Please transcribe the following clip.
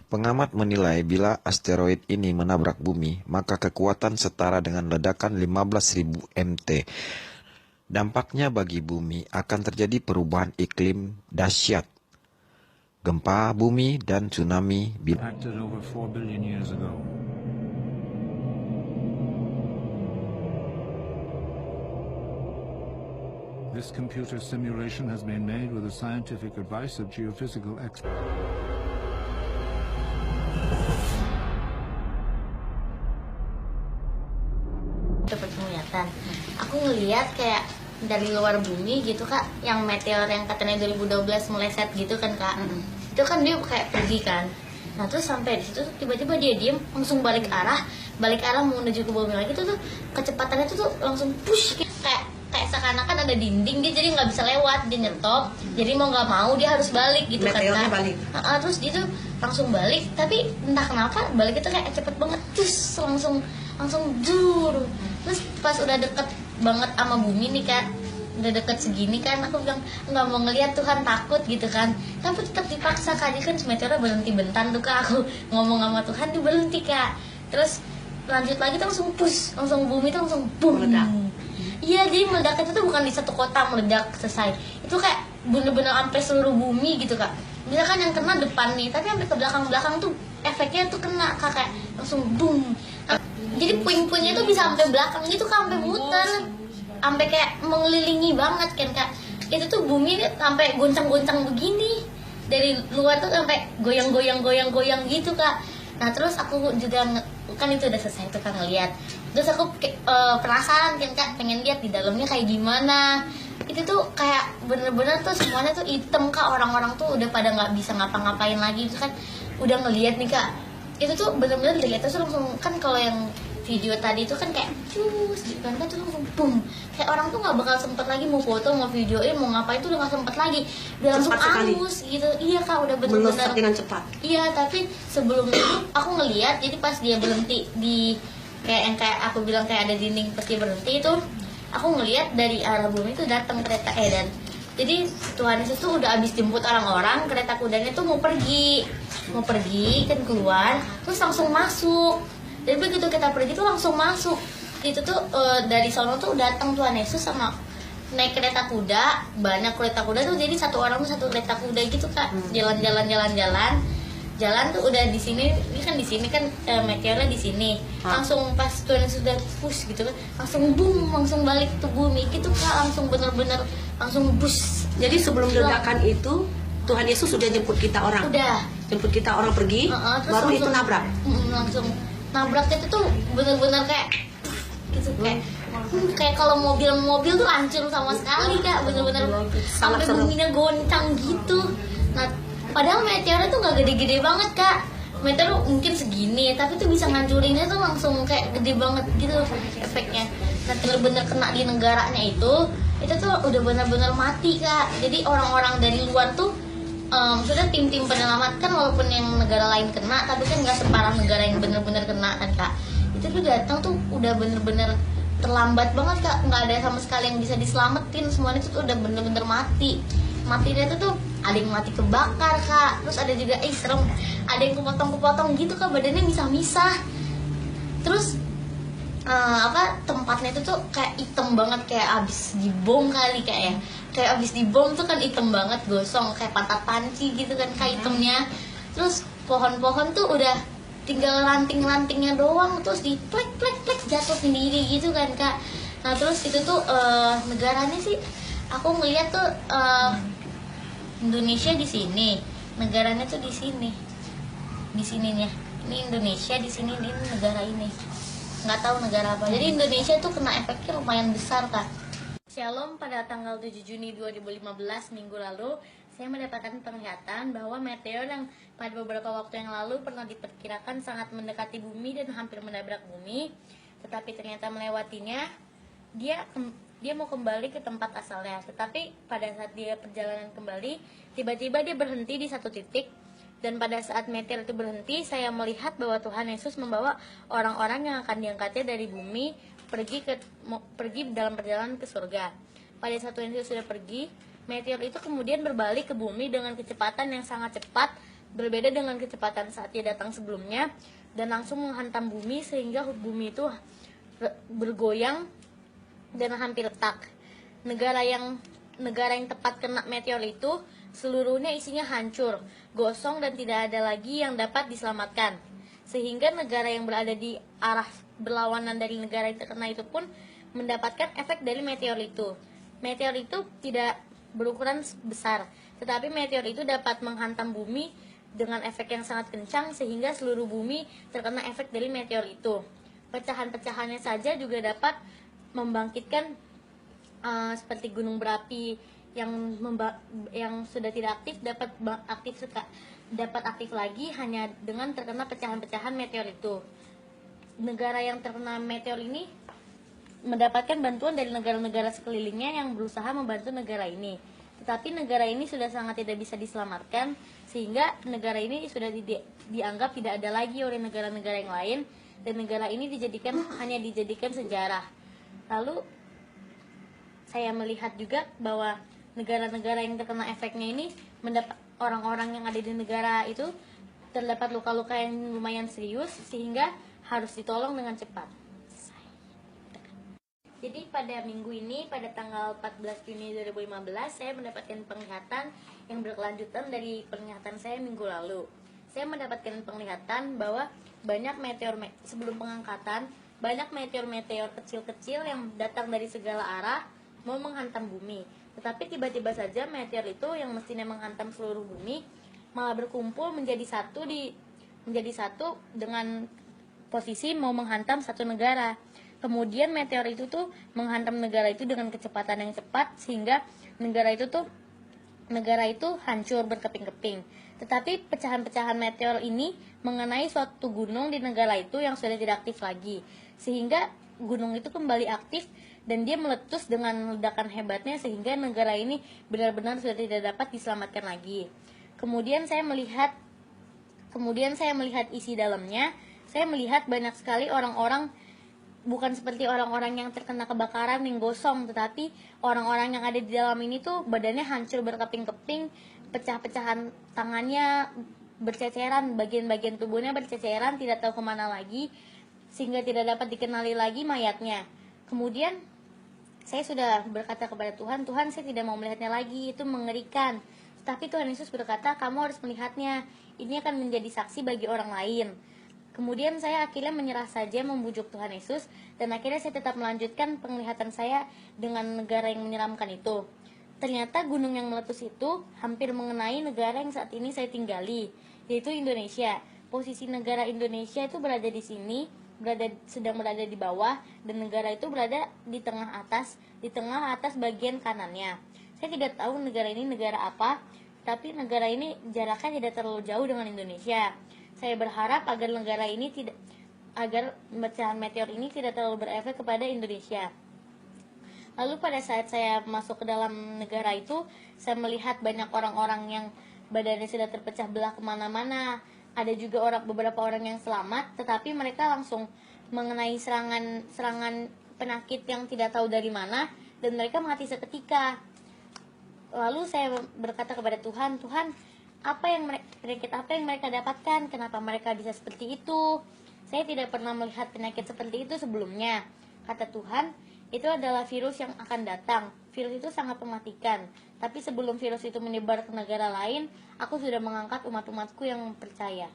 Pengamat menilai bila asteroid ini menabrak bumi, maka kekuatan setara dengan ledakan 15.000 MT. Dampaknya bagi bumi akan terjadi perubahan iklim dahsyat, gempa bumi dan tsunami bila Acted over 4 billion years ago. This computer simulation has been made with the scientific advice of geophysical experts. Dapat penglihatan. Aku ngelihat kayak dari luar bumi gitu kak, yang meteor yang katanya 2012 meleset gitu kan kak. Itu kan dia kayak pergi kan. Nah terus sampai di situ tiba-tiba dia diem, langsung balik arah mau menuju ke bumi lagi. Itu tuh kecepatannya tuh langsung push kayak seakan-akan ada dinding, dia jadi nggak bisa lewat, dia nyetop, jadi mau nggak mau dia harus balik gitu kan Meteornya kak. balik. Terus dia tuh langsung balik, tapi entah kenapa balik itu kayak cepet banget, terus langsung jur. Terus pas udah deket banget sama bumi nih kan, udah deket segini kan, aku bilang nggak mau ngeliat Tuhan, takut gitu kan, tapi tetap dipaksa kak. Jadi kan meteornya berhenti bentar tuh kak, aku ngomong sama Tuhan dia berhenti kak. Terus lanjut lagi tuh langsung push, langsung bumi tuh langsung boom. Meledak. Iya, jadi meledaknya itu tuh bukan di satu kota meledak selesai, itu kayak bener-bener sampai seluruh bumi gitu kak. Misalkan yang kena depan nih, tapi sampai ke belakang-belakang tuh efeknya tuh kena kak, kayak langsung boom. Jadi puing-puingnya tuh bisa sampai belakang gitu kak, sampai muter, sampai kayak mengelilingi banget kan kak. Itu tuh bumi sampai goncang-goncang begini, dari luar tuh sampai goyang-goyang gitu kak. Nah terus aku juga kan itu udah selesai tuh kan ngeliat, terus aku penasaran kan kak, pengen lihat di dalamnya kayak gimana. Itu tuh kayak bener-bener tuh semuanya tuh hitam kak, orang-orang tuh udah pada nggak bisa ngapa-ngapain lagi. Itu kan udah ngeliat nih kak, itu tuh bener-bener dilihat tuh langsung kan. Kalau yang video tadi itu kan kayak cus gitu kan, tuh langsung boom, kayak orang tuh nggak bakal sempet lagi mau foto, mau videoin, mau ngapain tuh udah nggak sempet lagi, udah langsung angus gitu. Iya kak, udah bener-bener Melesat dengan cepat. iya. Tapi sebelum itu aku ngeliat, jadi pas dia berhenti di kayak yang kayak aku bilang kayak ada dinding, pas dia berhenti itu aku ngeliat dari arah bumi itu datang kereta dan jadi Tuhan Yesus tuh udah habis jemput orang-orang, kereta kudanya tuh mau pergi kan keluar, terus langsung masuk. Jadi begitu kita pergi tuh langsung masuk. Itu tuh dari sono tuh datang Tuhan Yesus sama naik kereta kuda, banyak kereta kuda tuh, jadi satu orang tuh satu kereta kuda gitu kak. Jalan tuh udah di sini, ini kan di sini kan meteornya di sini. Langsung pas Tuhan Yesus udah push gitu kan, langsung boom, langsung balik ke bumi gitu kak, langsung bener-bener langsung push. Jadi sebelum ledakan itu Tuhan Yesus sudah jemput kita orang. Udah Jemput kita orang pergi, terus baru langsung, itu nabrak. Langsung nabraknya itu tuh bener-bener kayak gitu, kayak kalau mobil tuh hancur sama sekali kak, bener-bener sampai buminya goncang gitu. Nah padahal meteornya tuh nggak gede-gede banget kak, meteor mungkin segini, tapi tuh bisa ngancurinnya tuh langsung kayak gede banget gitu efeknya. Nah bener-bener kena di negaranya itu tuh udah bener-bener mati kak. Jadi orang-orang dari luar tuh maksudnya tim-tim penyelamat kan, walaupun yang negara lain kena, tapi kan nggak separah negara yang bener-bener kena kan kak. Itu tuh datang tuh udah bener-bener terlambat banget kak, nggak ada sama sekali yang bisa diselamatin, semuanya tuh udah bener-bener mati. Matinya tuh ada yang mati kebakar kak, terus ada juga serem, ada yang kepotong-kepotong gitu kak, badannya misah-misah. Terus tempatnya itu tuh kayak hitam banget, kayak abis dibom kali kak ya, kayak abis dibom tuh kan hitam banget, gosong kayak patah panci gitu kan kak hitamnya. Terus pohon-pohon tuh udah tinggal ranting-rantingnya doang, terus di plek jatuh sendiri gitu kan kak. Nah terus itu tuh negaranya sih aku ngeliat tuh Indonesia di sini, negaranya tuh di sininya ini Indonesia, di sini ini negara ini, nggak tahu negara apa. Jadi Indonesia tuh kena efeknya lumayan besar kak. Shalom, pada tanggal 7 Juni 2015 minggu lalu saya mendapatkan penglihatan bahwa meteor yang pada beberapa waktu yang lalu pernah diperkirakan sangat mendekati bumi dan hampir menabrak bumi, tetapi ternyata melewatinya, dia mau kembali ke tempat asalnya. Tetapi pada saat dia perjalanan kembali, tiba-tiba dia berhenti di satu titik. Dan pada saat meteor itu berhenti, saya melihat bahwa Tuhan Yesus membawa orang-orang yang akan diangkatnya dari bumi pergi dalam perjalanan ke surga. Pada saat Tuhan Yesus sudah pergi, meteor itu kemudian berbalik ke bumi dengan kecepatan yang sangat cepat berbeda dengan kecepatan saat ia datang sebelumnya dan langsung menghantam bumi sehingga bumi itu bergoyang dan hampir retak. Negara yang tepat kena meteor itu seluruhnya isinya hancur, gosong dan tidak ada lagi yang dapat diselamatkan. Sehingga negara yang berada di arah berlawanan dari negara yang terkena itu pun mendapatkan efek dari meteor itu. Meteor itu tidak berukuran besar, tetapi meteor itu dapat menghantam bumi dengan efek yang sangat kencang sehingga seluruh bumi terkena efek dari meteor itu. Pecahan-pecahannya saja juga dapat membangkitkan seperti gunung berapi yang sudah tidak aktif dapat aktif lagi hanya dengan terkena pecahan-pecahan meteor itu. Negara yang terkena meteor ini mendapatkan bantuan dari negara-negara sekelilingnya yang berusaha membantu negara ini. Tetapi negara ini sudah sangat tidak bisa diselamatkan sehingga negara ini sudah dianggap tidak ada lagi oleh negara-negara yang lain dan negara ini hanya dijadikan sejarah. Lalu saya melihat juga bahwa negara-negara yang terkena efeknya ini orang-orang yang ada di negara itu terdapat luka-luka yang lumayan serius sehingga harus ditolong dengan cepat. Jadi pada minggu ini, pada tanggal 14 Juni 2015, saya mendapatkan penglihatan yang berkelanjutan dari penglihatan saya minggu lalu. Saya mendapatkan penglihatan bahwa sebelum pengangkatan, banyak meteor-meteor kecil-kecil yang datang dari segala arah mau menghantam bumi. Tetapi tiba-tiba saja meteor itu yang mestinya menghantam seluruh bumi malah berkumpul menjadi satu dengan posisi mau menghantam satu negara. Kemudian meteor itu tuh menghantam negara itu dengan kecepatan yang cepat sehingga negara itu hancur berkeping-keping. Tetapi pecahan-pecahan meteor ini mengenai suatu gunung di negara itu yang sudah tidak aktif lagi. Sehingga gunung itu kembali aktif dan dia meletus dengan ledakan hebatnya sehingga negara ini benar-benar sudah tidak dapat diselamatkan lagi. Kemudian saya melihat isi dalamnya. Saya melihat banyak sekali orang-orang, bukan seperti orang-orang yang terkena kebakaran yang gosong, tetapi orang-orang yang ada di dalam ini tuh badannya hancur berkeping-keping, pecah-pecahan tangannya berceceran, bagian-bagian tubuhnya berceceran, tidak tahu kemana lagi, sehingga tidak dapat dikenali lagi mayatnya. Kemudian saya sudah berkata kepada Tuhan, Tuhan saya tidak mau melihatnya lagi, itu mengerikan. Tapi Tuhan Yesus berkata, kamu harus melihatnya, ini akan menjadi saksi bagi orang lain. Kemudian saya akhirnya menyerah saja membujuk Tuhan Yesus dan akhirnya saya tetap melanjutkan penglihatan saya dengan negara yang menyeramkan itu. Ternyata gunung yang meletus itu hampir mengenai negara yang saat ini saya tinggali, yaitu Indonesia. Posisi negara Indonesia itu berada di sini, sedang berada di bawah dan negara itu berada di tengah atas bagian kanannya. Saya tidak tahu negara ini negara apa, tapi negara ini jaraknya tidak terlalu jauh dengan Indonesia. Saya berharap agar pecahan meteor ini tidak terlalu berefek kepada Indonesia. Lalu pada saat saya masuk ke dalam negara itu, saya melihat banyak orang-orang yang badannya sudah terpecah belah kemana-mana. Ada juga beberapa orang yang selamat, tetapi mereka langsung mengenai serangan penyakit yang tidak tahu dari mana, dan mereka mati seketika. Lalu saya berkata kepada Tuhan, penyakit apa yang mereka dapatkan? Kenapa mereka bisa seperti itu? Saya tidak pernah melihat penyakit seperti itu sebelumnya. Kata Tuhan, itu adalah virus yang akan datang. Virus itu sangat mematikan. Tapi sebelum virus itu menyebar ke negara lain, aku sudah mengangkat umat-umatku yang percaya.